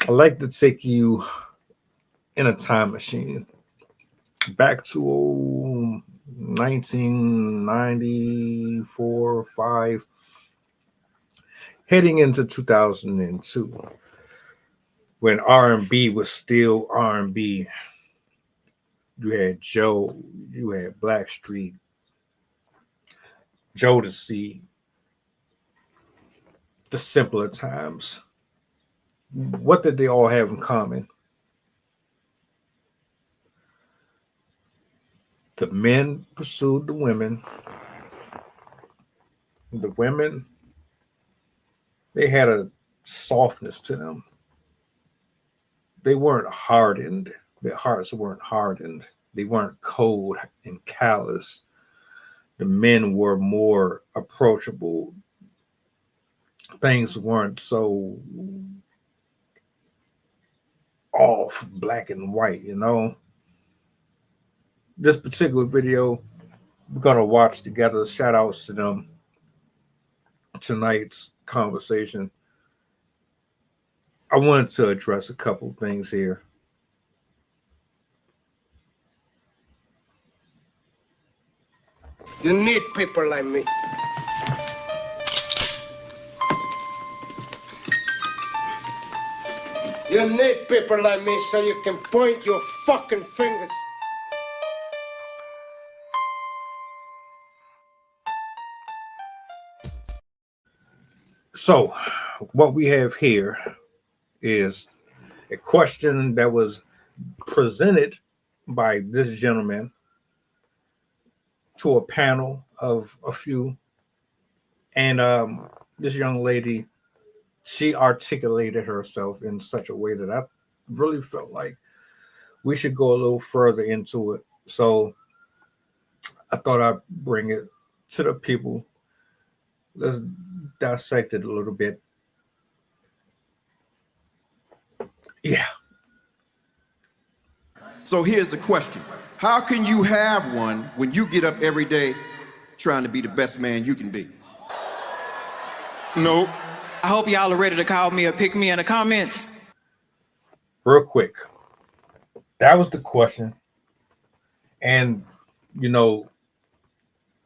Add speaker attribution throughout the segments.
Speaker 1: I'd like to take you in a time machine back to 1994, 5, heading into 2002, when R&B was still R&B. You had Joe, you had Blackstreet, Jodeci, the simpler times. What did they all have in common? The men pursued the women. The women, they had a softness to them. They weren't hardened. Their hearts weren't hardened. They weren't cold and callous. The men were more approachable. Things weren't so off, black and white, you know. This particular video we're gonna watch together. Shout outs to them. Tonight's conversation, I wanted to address a couple things here.
Speaker 2: You need people like me. You need people like me so you can point your fucking fingers.
Speaker 1: So, what we have here is a question that was presented by this gentleman to a panel of a few. And this young lady, she articulated herself in such a way that I really felt like we should go a little further into it. So I thought I'd bring it to the people. Let's dissect it a little bit. Yeah.
Speaker 3: So here's the question. How can you have one when you get up every day trying to be the best man you can be?
Speaker 4: Nope. I hope y'all are ready to call me or pick me in the comments.
Speaker 1: Real quick. That was the question. And, you know,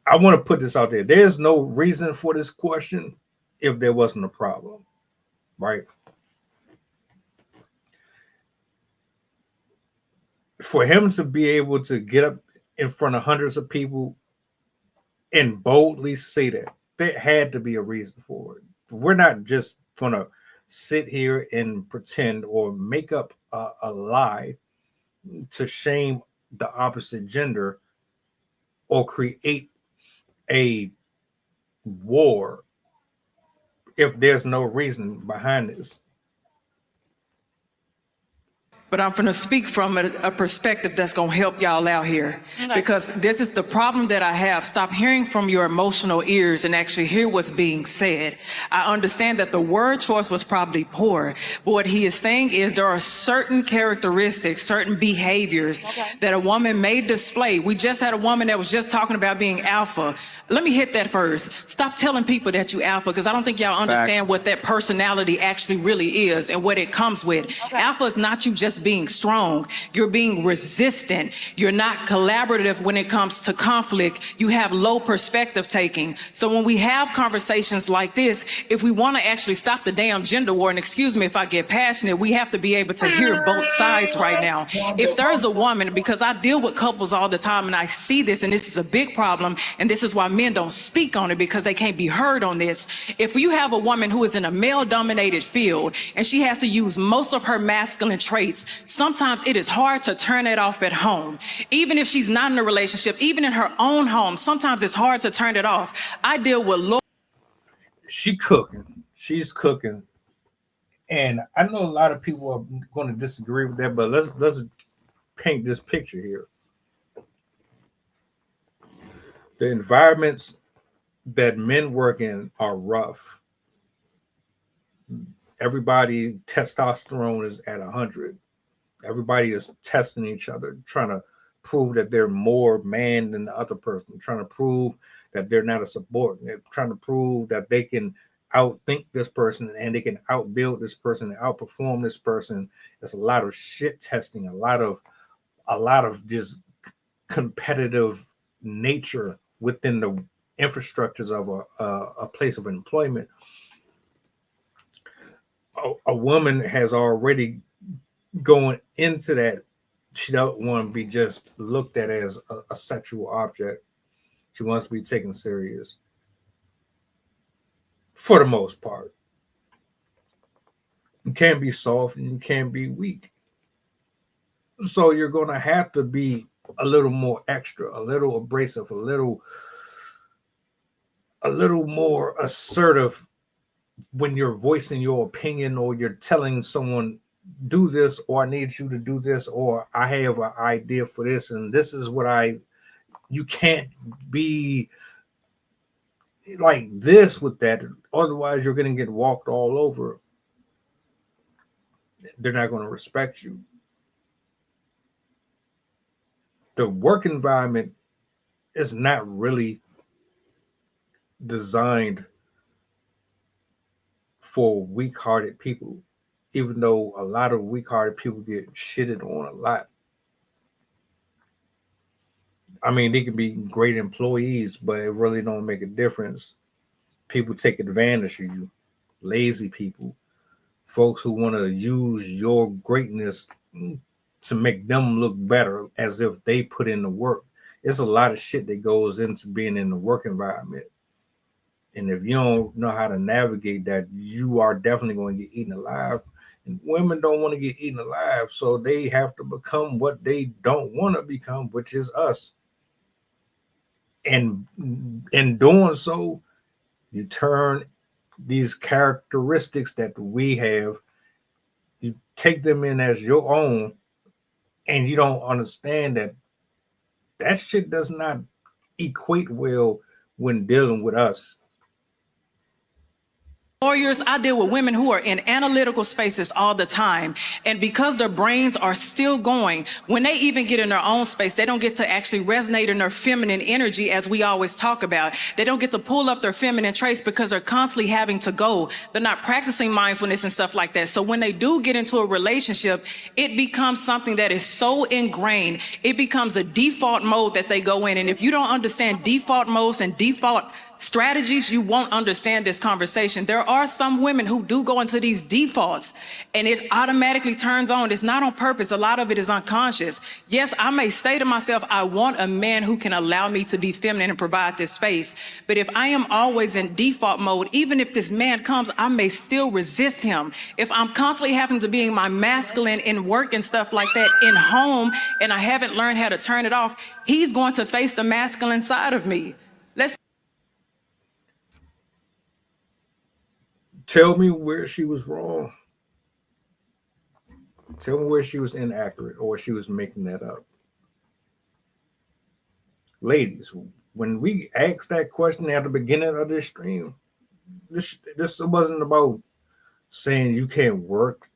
Speaker 1: I want to put this out there. There's no reason for this question if there wasn't a problem, right? For him to be able to get up in front of hundreds of people and boldly say that, there had to be a reason for it. We're not just going to sit here and pretend or make up a lie to shame the opposite gender or create a war if there's no reason behind this.
Speaker 4: But I'm going to speak from a perspective that's going to help y'all out here. Because this is the problem that I have. Stop hearing from your emotional ears and actually hear what's being said. I understand that the word choice was probably poor. But what he is saying is there are certain characteristics, certain behaviors that a woman may display. We just had a woman that was just talking about being alpha. Let me hit that first. Stop telling people that you alpha, because I don't think y'all understand what that personality actually really is and what it comes with. Alpha is not you just being strong. You're being resistant. You're not collaborative when it comes to conflict. You have low perspective taking. So when we have conversations like this, if we want to actually stop the damn gender war, and excuse me if I get passionate, we have to be able to hear both sides right now. If there's a woman, because I deal with couples all the time and I see this, and this is a big problem, and this is why men don't speak on it, because they can't be heard on this. If you have a woman who is in a male-dominated field and she has to use most of her masculine traits, sometimes it is hard to turn it off at home. Even if she's not in a relationship, even in her own home, sometimes it's hard to turn it off. I deal with
Speaker 1: she's cooking. And I know a lot of people are going to disagree with that, but let's paint this picture here. The environments that men work in are rough. Everybody, testosterone is at 100. Everybody is testing each other, trying to prove that they're more man than the other person, trying to prove that they're not a subordinate, trying to prove that they can outthink this person and they can outbuild this person and outperform this person. There's a lot of shit testing, a lot of just competitive nature within the infrastructures of a place of employment. A woman has already going into that. She don't want to be just looked at as a sexual object. She wants to be taken serious for the most part. You can't be soft and you can't be weak. So you're going to have to be a little more extra, a little abrasive, a little more assertive when you're voicing your opinion or you're telling someone do this, or I need you to do this, or I have an idea for this and this is what you can't be like this with that, otherwise you're going to get walked all over. They're not going to respect you. The work environment is not really designed for weak-hearted people, even though a lot of weak-hearted people get shitted on a lot. I mean, they can be great employees, but it really don't make a difference. People take advantage of you. Lazy people. Folks who want to use your greatness to make them look better as if they put in the work. There's a lot of shit that goes into being in the work environment. And if you don't know how to navigate that, you are definitely going to get eaten alive. And women don't want to get eaten alive, so they have to become what they don't want to become, which is us. And in doing so, you turn these characteristics that we have, you take them in as your own, and you don't understand that shit does not equate well when dealing with us.
Speaker 4: Lawyers, I deal with women who are in analytical spaces all the time. And because their brains are still going, when they even get in their own space, they don't get to actually resonate in their feminine energy, as we always talk about. They don't get to pull up their feminine traits because they're constantly having to go. They're not practicing mindfulness and stuff like that. So when they do get into a relationship, it becomes something that is so ingrained. It becomes a default mode that they go in. And if you don't understand default modes and default strategies, you won't understand this conversation. There are some women who do go into these defaults and it automatically turns on. It's not on purpose. A lot of it is unconscious. Yes, I may say to myself, I want a man who can allow me to be feminine and provide this space. But if I am always in default mode, even if this man comes, I may still resist him. If I'm constantly having to be in my masculine in work and stuff like that in home, and I haven't learned how to turn it off, he's going to face the masculine side of me.
Speaker 1: Tell me where she was wrong. Tell me where she was inaccurate or she was making that up. Ladies, when we asked that question at the beginning of this stream, this wasn't about saying you can't work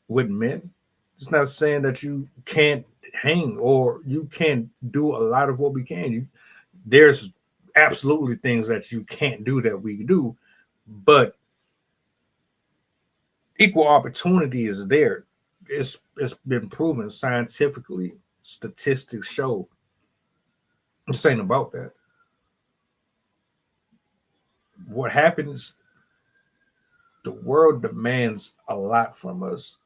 Speaker 1: with men. It's not saying that you can't hang or you can't do a lot of what we can. There's absolutely things that you can't do that we do, but equal opportunity is there. It's been proven scientifically. Statistics show. I'm saying about that. What happens? The world demands a lot from us.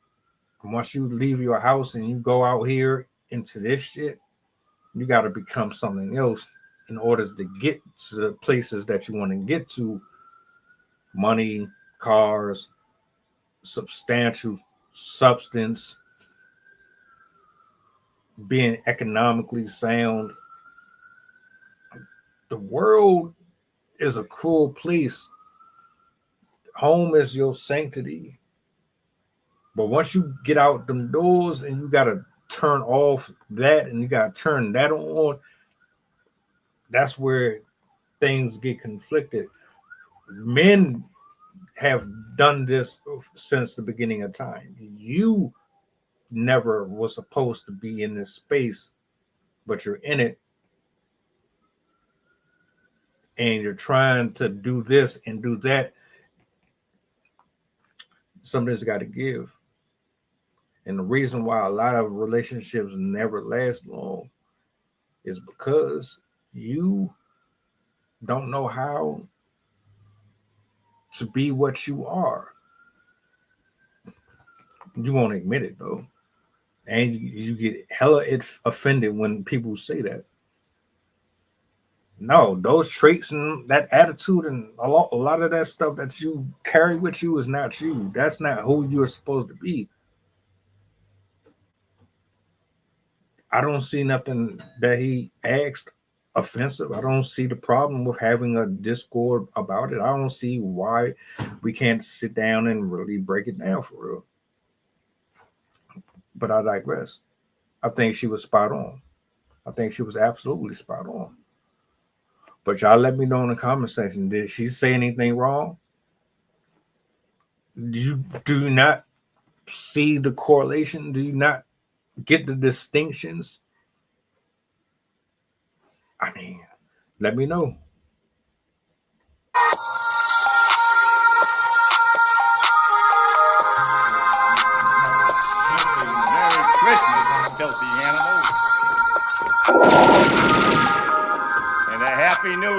Speaker 1: Once you leave your house and you go out here into this shit, you got to become something else in order to get to the places that you want to get to. Money, cars, substantial substance, being economically sound. The world is a cruel place. Home is your sanctity. But once you get out them doors and you got to turn off that and you got to turn that on, that's where things get conflicted. Men have done this since the beginning of time. You never was supposed to be in this space, but you're in it. And you're trying to do this and do that. something's got to give. And the reason why a lot of relationships never last long is because you don't know how to be what you are. You won't admit it though. And you get hella offended when people say that. No, those traits and that attitude and a lot of that stuff that you carry with you is not you. That's not who you're supposed to be. I don't see nothing that he asked offensive. I don't see the problem with having a discord about it. I don't see why we can't sit down and really break it down for real. But I digress. I think she was spot on. I think she was absolutely spot on. But y'all let me know in the comment section. Did she say anything wrong? Do you not see the correlation? Do you not get the distinctions? I mean, let me know.
Speaker 5: Merry Christmas, filthy animals. And a Happy New Year.